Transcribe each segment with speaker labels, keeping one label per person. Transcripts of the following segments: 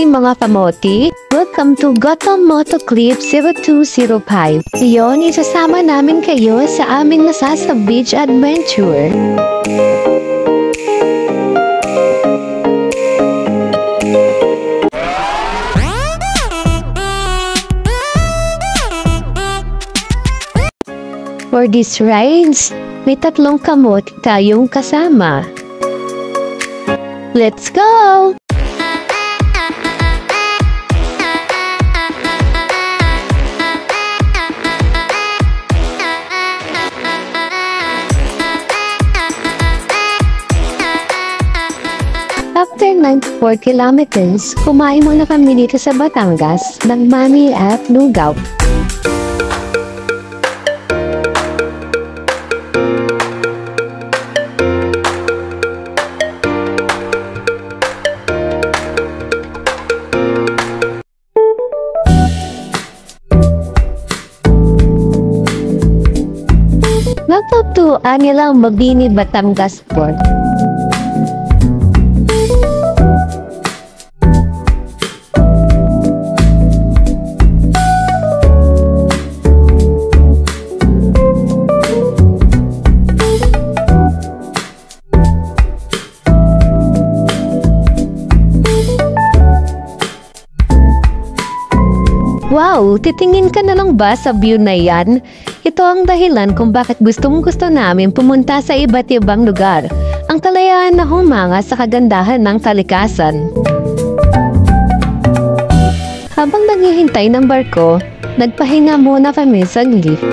Speaker 1: aking mga kamoti. Welcome to Gotham Moto Clip 0205. Iyon, isasama namin kayo sa aming Masasa Beach Adventure. For these rides, may 3 kamoti tayong kasama. Let's go! After 94 kilometers, kumain muna kami dito sa Batangas ng Mami at Lugaw. Nagtagtuan nilang Mabini, Batangas Port. Wow! Titingin ka na lang ba sa view na yan? Ito ang dahilan kung bakit gustong-gusto namin pumunta sa iba't ibang lugar. Ang kalayaan na humanga sa kagandahan ng kalikasan. Habang naghihintay ng barko, nagpahinga muna kami sa lift.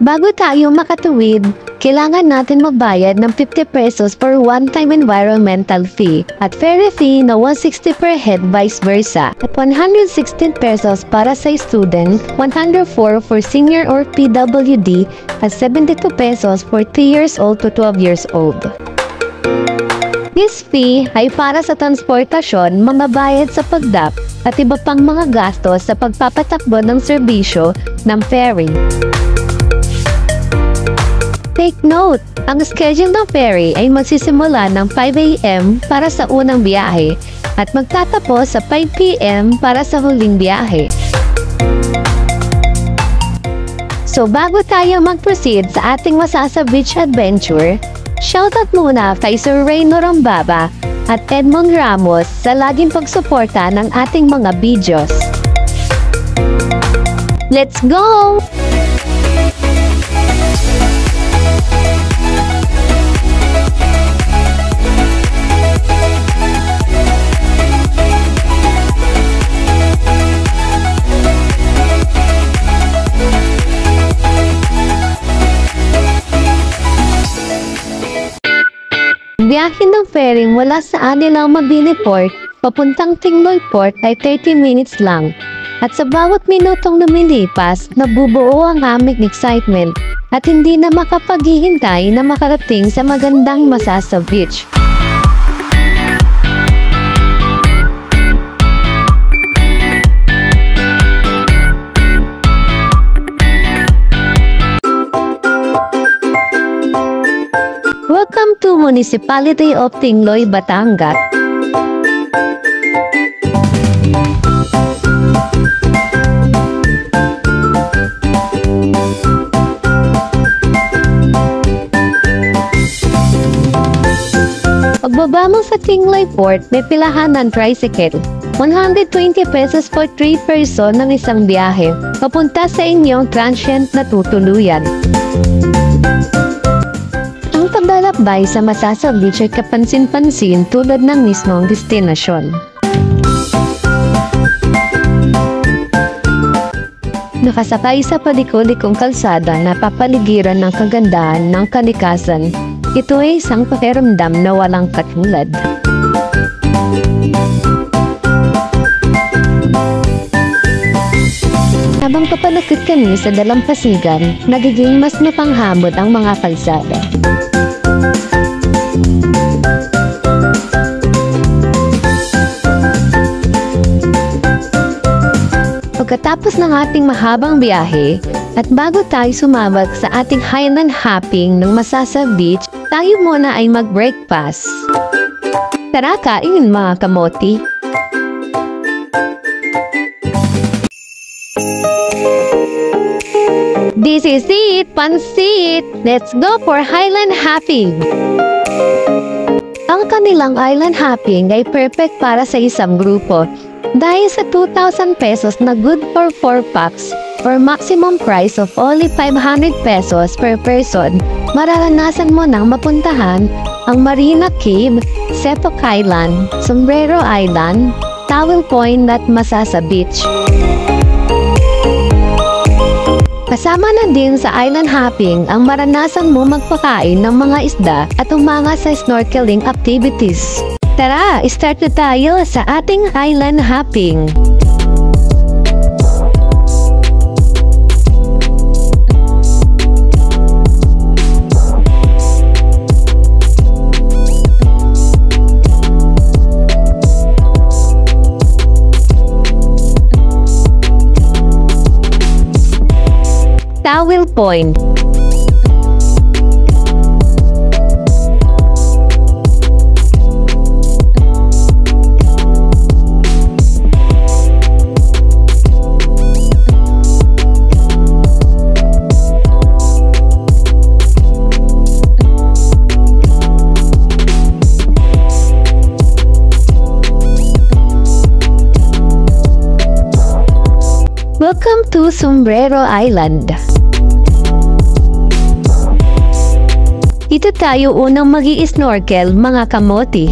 Speaker 1: Bago tayo makatuwid, kailangan natin magbayad ng 50 pesos for one-time environmental fee at ferry fee na 160 per head vice versa at 116 pesos para sa student, 104 for senior or PWD at 72 pesos for 3 years old to 12 years old. This fee ay para sa transportasyon, mga bayad sa pagdap at iba pang mga gastos sa pagpapatakbo ng serbisyo ng ferry. Take note, ang schedule ng ferry ay magsisimula ng 5 AM para sa unang biyahe at magtatapos sa 5 PM para sa huling biyahe. So bago tayo mag-proceed sa ating Masasa Beach Adventure, shoutout muna kay Sir Reyno Rambaba at Edmond Ramos sa laging pagsuporta ng ating mga videos. Let's go! Biyahe ng ferry mula sa Anilaw Mabini Port papuntang Tingloy Port ay 30 minutes lang. At sa bawat minutong lumilipas, nabubuo ang aming excitement at hindi na makapaghihintay na makarating sa magandang Masasa Beach. Welcome to Municipality of Tingloy, Batangas. Pagbaba mo sa Tingloy Port, may pilahan ng tricycle. 120 pesos for 3 person ng isang biyahe, papunta sa inyong transient na tutuluyan. Ang paglalakbay sa Masasa Beach ay kapansin-pansin tulad ng mismong destinasyon. Nakasakay sa paliko-likong kalsada na papaligiran ng kagandahan ng kalikasan, ito ay isang pakiramdam na walang katulad. Habang papalakit kami sa dalampasigan, nagiging mas mapanghamot ang mga kalsada. Pagkatapos ng ating mahabang biyahe, at bago tayo sumabak sa ating highland hopping ng Masasa Beach, tayo muna ay mag-breakfast. Tara, kain mga kamoti. This is it, pansit! Let's go for Highland Hopping! Ang kanilang island hopping ay perfect para sa isang grupo dahil sa 2,000 pesos na good for 4 packs or maximum price of only 500 pesos per person, mararanasan mo nang mapuntahan ang Marina Cave, Sepoc Island, Sombrero Island, Towel Point at Masasa Beach. Kasama na din sa island hopping ang maranasan mo magpakain ng mga isda at umanga sa snorkeling activities. Tara, start na tayo sa ating island hopping. Towel Point. Welcome to Sombrero Island. Dito tayo unang magi-snorkel mga kamoti.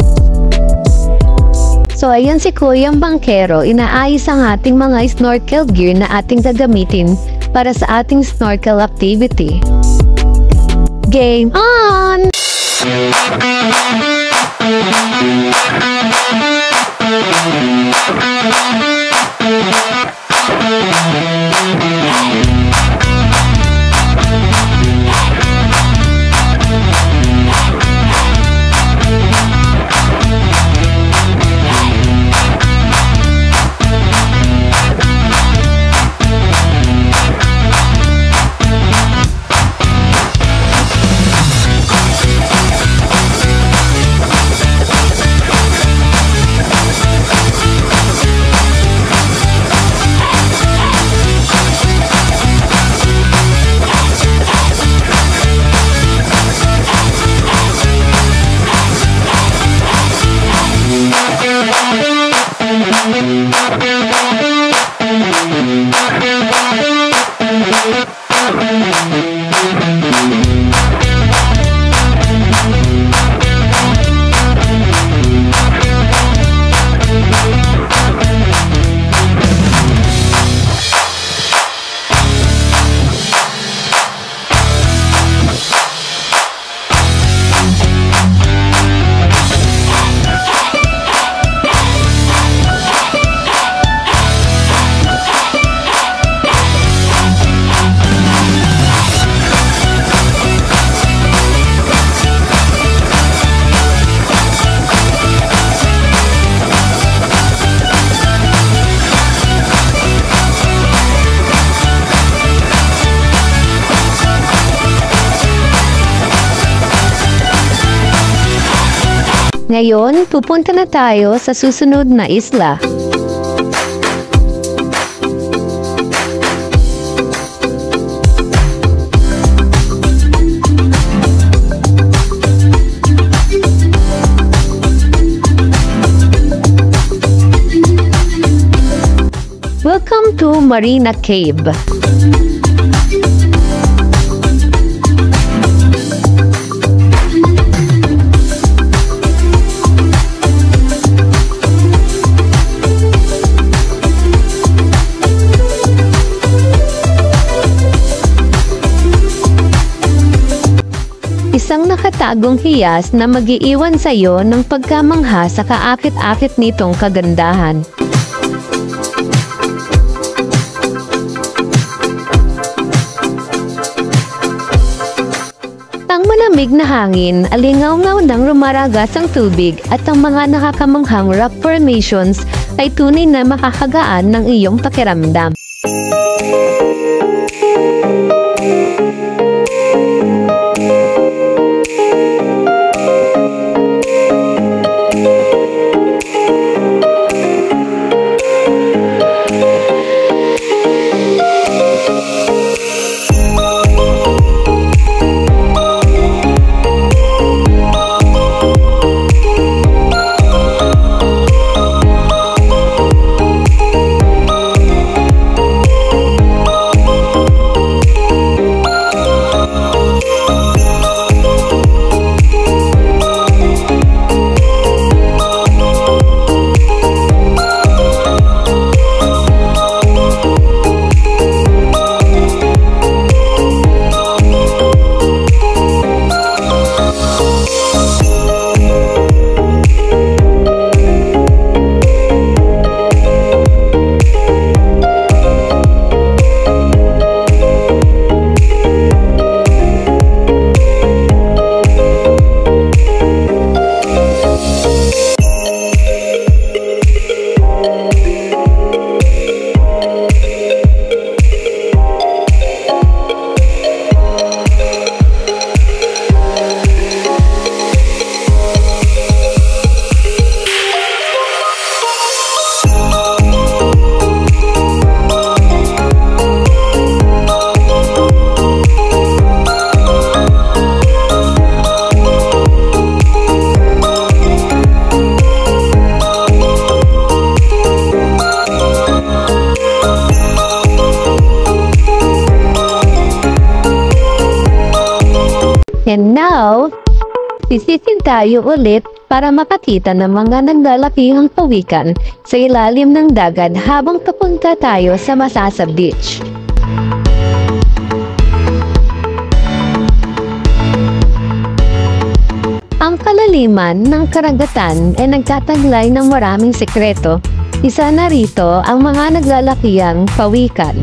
Speaker 1: So ayan si Kuyang Bangkero, inaayos ang ating mga snorkel gear na ating gagamitin para sa ating snorkel activity. Game on! Ngayon, pupunta na tayo sa susunod na isla. Welcome to Marina Cave. Isang nakatagong hiyas na mag-iiwan sa iyo ng pagkamangha sa kaakit-akit nitong kagandahan. Ang malamig na hangin, alingaw-ngaw ng rumaragas ang tubig at ang mga nakakamanghang rock formations ay tunay na makakagaan ng iyong pakiramdam. And now, sisisin tayo ulit para makakita ng mga naglalakihang pawikan sa ilalim ng dagat habang papunta tayo sa Masasa Beach. Ang kalaliman ng karagatan ay nagtataglay ng maraming sekreto. Isa na rito ang mga naglalakihang pawikan.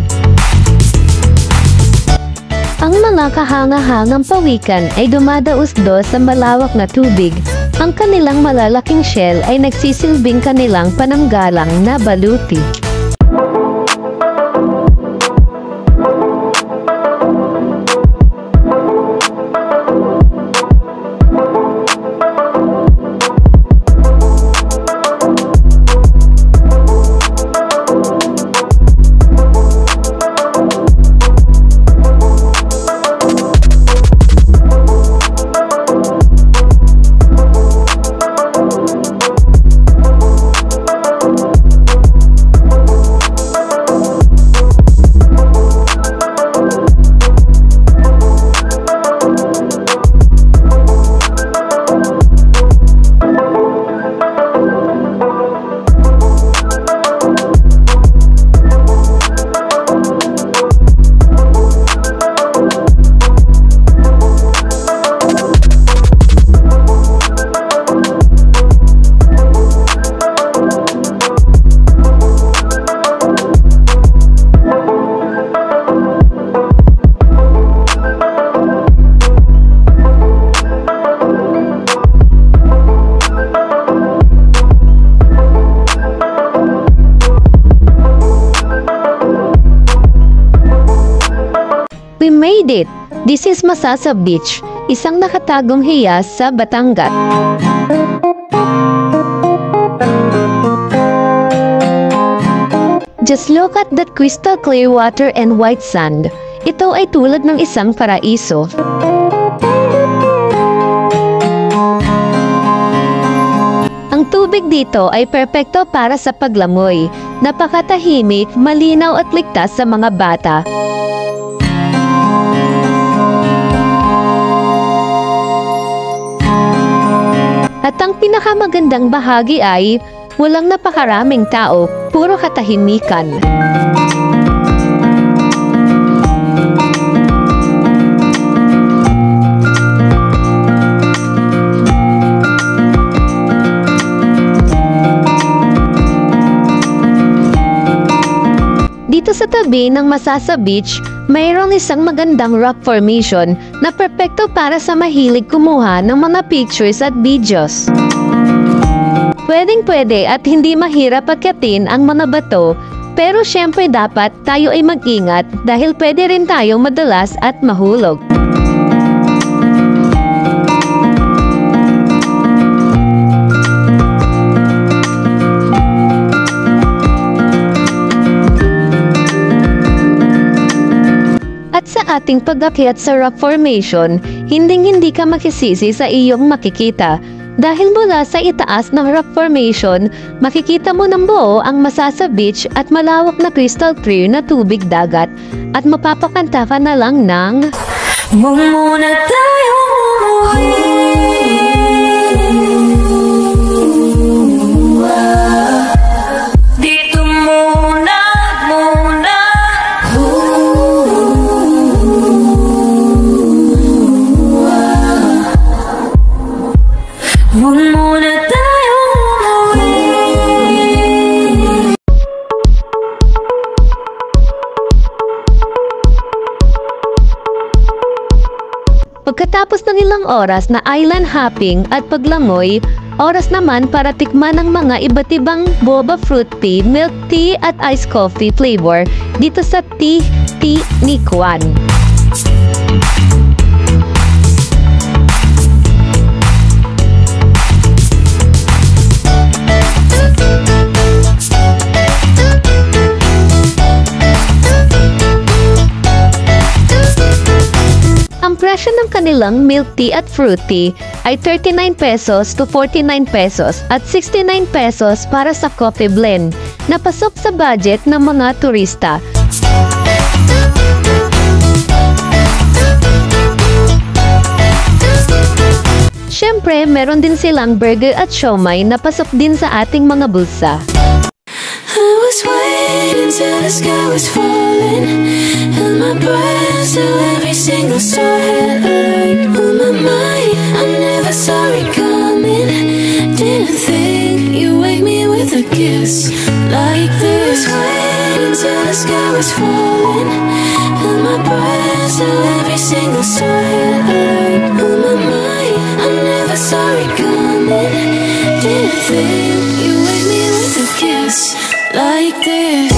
Speaker 1: Ang mga kahanga-hangang pawikan ay dumadausdos sa malawak na tubig. Ang kanilang malalaking shell ay nagsisilbing kanilang pananggalang na baluti. We made it! This is Masasa Beach, isang nakatagong hiyas sa Batangas. Just look at that crystal clear water and white sand. Ito ay tulad ng isang paraiso. Ang tubig dito ay perpekto para sa paglamoy. Napakatahimik, malinaw at ligtas sa mga bata. At ang pinakamagandang bahagi ay walang napakaraming tao, puro katahimikan. Dito sa tabi ng Masasa Beach, mayroong isang magandang rock formation na perpekto para sa mahilig kumuha ng mga pictures at videos. Pwedeng-pwede at hindi mahirap akyatin ang mga bato, pero syempre dapat tayo ay mag-ingat dahil pwede rin tayong madalas at mahulog. At sa ating pag-akyat sa rock formation, hinding-hindi ka makisisi sa iyong makikita. Dahil mula sa itaas ng rock formation, makikita mo ng buo ang Masasa Beach at malawak na crystal clear na tubig dagat at mapapakanta ka na lang ng
Speaker 2: Huwag muna tayong umuwi. Dito muna, muna. Huwag muna tayong umuwi.
Speaker 1: Pagkatapos ng ilang oras na island hopping at paglangoy, oras naman para tikman ang mga iba't ibang boba fruit tea, milk tea at iced coffee flavor dito sa Tea ni Kwan. Ang presyo ng kanilang milk tea at fruit tea ay 39 pesos to 49 pesos at 69 pesos para sa coffee blend na pasok sa budget ng mga turista. Siyempre, meron din silang burger at siomai na pasok din sa ating mga bulsa.
Speaker 2: I was waiting till the sky was falling, held my breath till every single star had aligned. On my mind, I never saw it coming. Didn't think you wake me with a kiss like this. Waiting till the sky was falling, held my breath till every single star had aligned. On my mind, I never saw it coming. Didn't think you wake me with a kiss like this.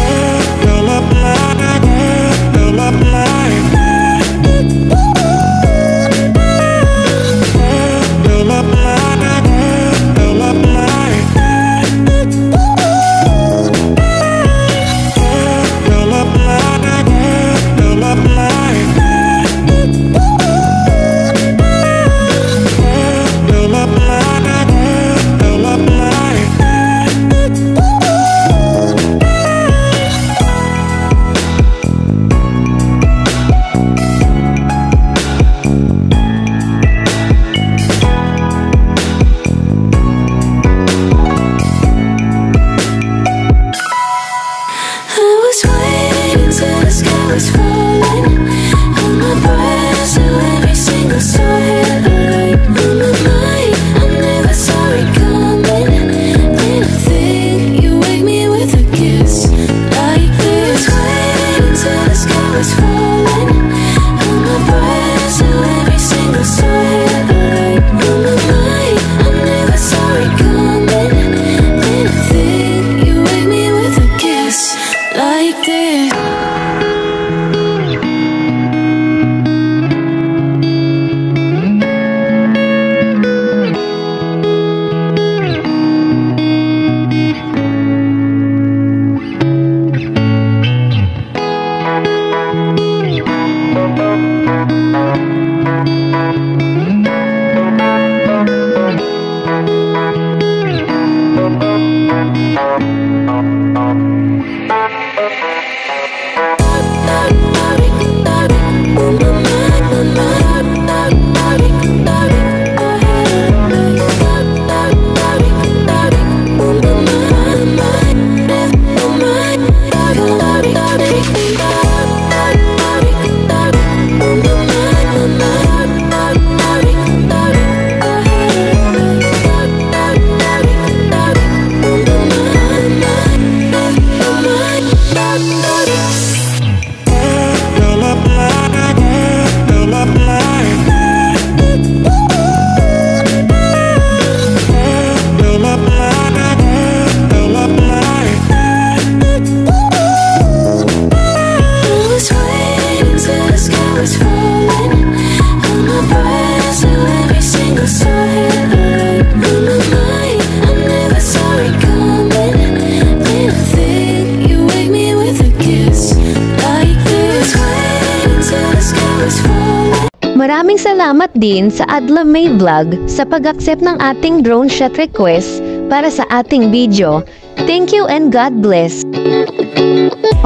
Speaker 1: Maraming salamat din sa Adla May Vlog sa pag-accept ng ating drone shot request para sa ating video. Thank you and God bless.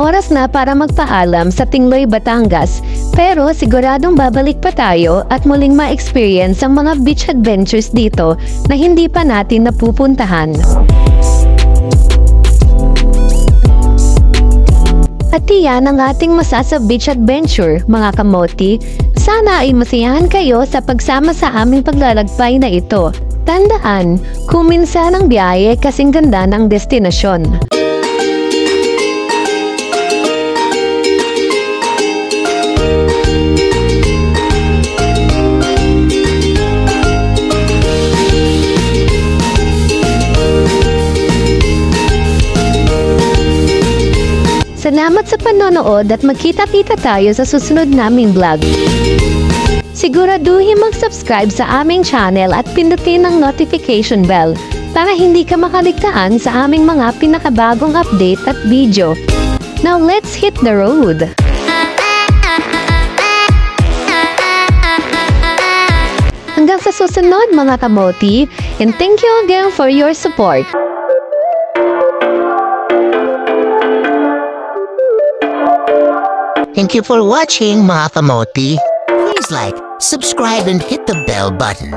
Speaker 1: Oras na para magpaalam sa Tingloy, Batangas, pero siguradong babalik pa tayo at muling ma-experience ang mga beach adventures dito na hindi pa natin napupuntahan. At iyan ang ating masasa beach adventure, mga kamoti. Sana ay masiyahan kayo sa pagsama sa aming paglalagpay na ito. Tandaan, kung minsan ang biyahe kasing ganda ng destinasyon. Salamat sa panonood at magkita-kita tayo sa susunod naming vlog. Siguraduhin mag-subscribe sa aming channel at pindutin ang notification bell para hindi ka makaligtaan sa aming mga pinakabagong update at video. Now let's hit the road! Hanggang sa susunod mga kamoti, and thank you again for your support.
Speaker 3: Thank you for watching, mga kamoti. Please like, subscribe, and hit the bell button.